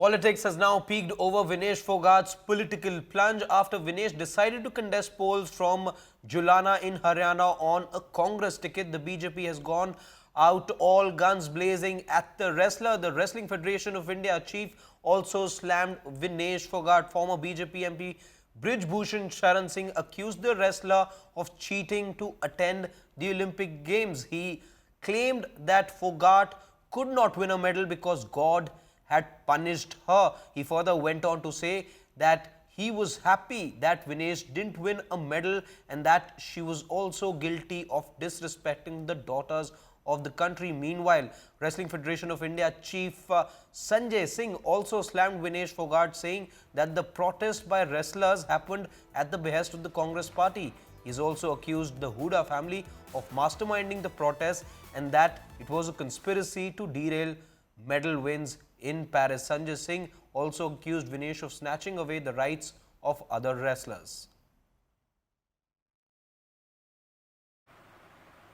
Politics has now peaked over Vinesh Fogart's political plunge after Vinesh decided to contest polls from Julana in Haryana on a Congress ticket. The BJP has gone out all guns blazing at the wrestler. The Wrestling Federation of India chief also slammed Vinesh Fogart. Former BJP MP Brij Bhushan Sharan Singh accused the wrestler of cheating to attend the Olympic Games. He claimed that Fogart could not win a medal because God had punished her. He further went on to say that he was happy that Vinesh didn't win a medal and that she was also guilty of disrespecting the daughters of the country. Meanwhile, Wrestling Federation of India chief Sanjay Singh also slammed Vinesh Fogart, saying that the protest by wrestlers happened at the behest of the Congress party. He's also accused the Huda family of masterminding the protest and that it was a conspiracy to derail medal wins in Paris. Sanjay Singh also accused Vinesh of snatching away the rights of other wrestlers.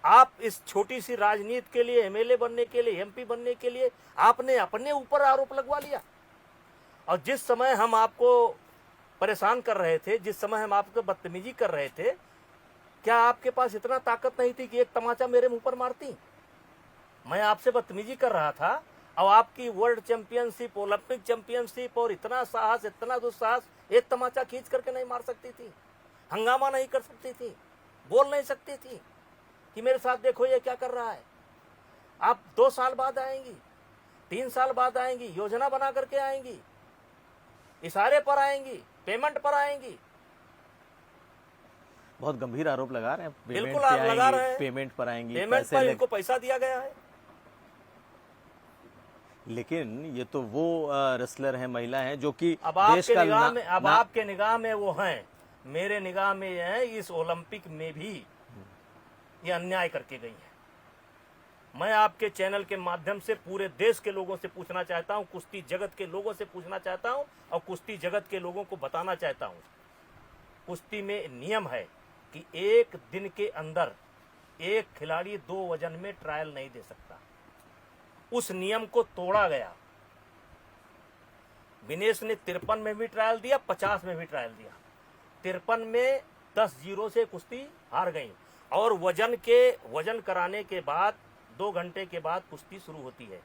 आप इस छोटी सी राजनीति के लिए, MLA बनने के लिए, MP बनने के लिए आपने अपने ऊपर आरोप लगवा लिया। और जिस समय हम आपको परेशान कर रहे थे, जिस समय हम आपको बदतमीजी कर रहे थे, क्या आपके पास इतना ताकत नहीं थी कि एक तमाचा मेरे मुंह पर मारती? मैं आपसे बदतमीजी कर रहा था और आपकी वर्ल्ड चैंपियनशिप, ओलंपिक चैंपियनशिप और इतना साहस, इतना दुस्साहस एक तमाचा खींच करके नहीं मार सकती थी, हंगामा नहीं कर सकती थी, बोल नहीं सकती थी कि मेरे साथ देखो ये क्या कर रहा है। आप 2 साल बाद आएंगी, 3 साल बाद आएंगी, योजना बना करके आएंगी, इशारे पर आएंगी, पेमेंट पर आएंगी। बहुत गंभीर आरोप लगा रहे हैं। बिल्कुल आप लगा रहे हैं। पेमेंट पर आएंगी, पेमेंट पर इनको पैसा दिया गया है। लेकिन ये तो वो रेसलर हैं, महिला हैं जो कि अब देश आपके का निगाह में, अब आपके निगाह में वो हैं, मेरे निगाह में ये हैं। इस ओलंपिक में भी ये अन्याय करके गई है। मैं आपके चैनल के माध्यम से पूरे देश के लोगों से पूछना चाहता हूं, कुश्ती जगत के लोगों से पूछना चाहता हूं और कुश्ती जगत के लोगों को बताना चाहता हूं। कुश्ती में नियम है कि 1 दिन के अंदर एक खिलाड़ी 2 वजन में ट्रायल नहीं दे सकता। उस नियम को तोड़ा गया। विनेश ने 53 में भी ट्रायल दिया, 50 में भी ट्रायल दिया। 53 में 10-0 से कुश्ती हार गई और वजन कराने के बाद 2 घंटे के बाद कुश्ती शुरू होती है,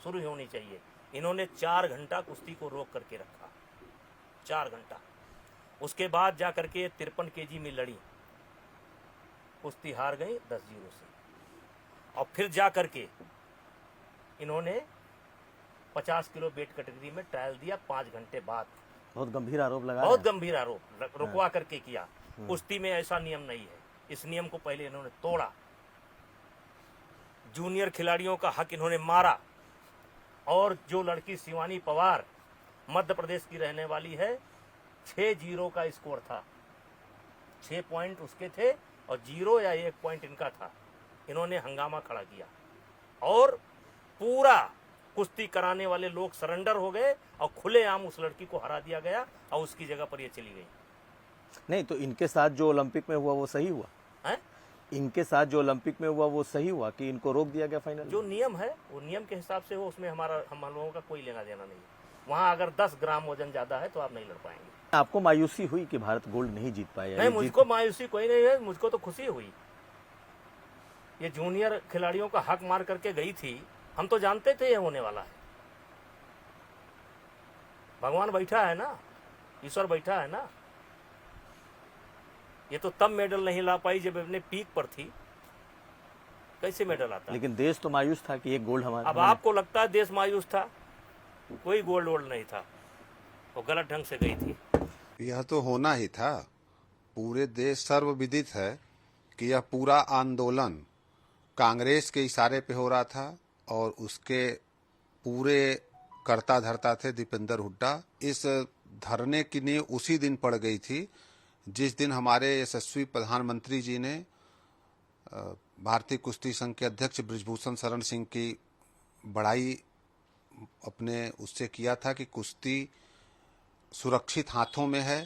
शुरू होनी चाहिए। इन्होंने 4 घंटा कुश्ती को रोक करके रखा, 4 घंटा। उसके बाद जाकर के 53 केजी में लड़ी, कुश्ती हार गई 10-0 से। और फिर जाकर के इन्होंने 50 किलो वेट कैटेगरी में ट्रायल दिया 5 घंटे बाद। बहुत गंभीर आरोप लगा, बहुत गंभीर आरोप रुकवा करके किया। कुश्ती में ऐसा नियम नहीं है। इस नियम को पहले इन्होंने तोड़ा। जूनियर खिलाड़ियों का हक इन्होंने मारा। और जो लड़की शिवानी पवार मध्य प्रदेश की रहने वाली है, 6-0 का स्कोर था, 6 पॉइंट उसके थे और 0 या 1 पॉइंट इनका था। इन्होंने हंगामा खड़ा किया और पूरा कुश्ती कराने वाले लोग सरेंडर हो गए और खुलेआम उस लड़की को हरा दिया गया और उसकी जगह पर ये चली गई। नहीं तो इनके साथ जो ओलंपिक में हुआ वो सही हुआ है? इनके साथ जो ओलंपिक में हुआ वो सही हुआ कि इनको रोक दिया गया फाइनल? जो नियम है वो नियम के हिसाब से हो, उसमें हम लोगों का कोई लेना देना नहीं है। वहां अगर 10 ग्राम वजन ज्यादा है तो आप नहीं लड़ पाएंगे। आपको मायूसी हुई कि भारत गोल्ड नहीं जीत पाया? नहीं, मुझको मायूसी कोई नहीं है, मुझको तो खुशी हुई। ये जूनियर खिलाड़ियों का हक मार करके गई थी, हम तो जानते थे ये होने वाला है। भगवान बैठा है ना, ईश्वर बैठा है ना। ये तो तब मेडल नहीं ला पाई जब अपने पीक पर थी, कैसे मेडल आता? लेकिन देश तो मायूस था कि एक गोल्ड हमारा। अब आपको लगता है देश मायूस था? कोई गोल्ड वोल्ड नहीं था, वो गलत ढंग से गई थी। यह तो होना ही था। पूरे देश सर्वविदित है कि यह पूरा आंदोलन कांग्रेस के इशारे पे हो रहा था और उसके पूरे कर्ता धर्ता थे दीपेंद्र हुड्डा। इस धरने की नींव उसी दिन पड़ गई थी जिस दिन हमारे यशस्वी प्रधानमंत्री जी ने भारतीय कुश्ती संघ के अध्यक्ष बृजभूषण शरण सिंह की बड़ाई अपने उससे किया था कि कुश्ती सुरक्षित हाथों में है।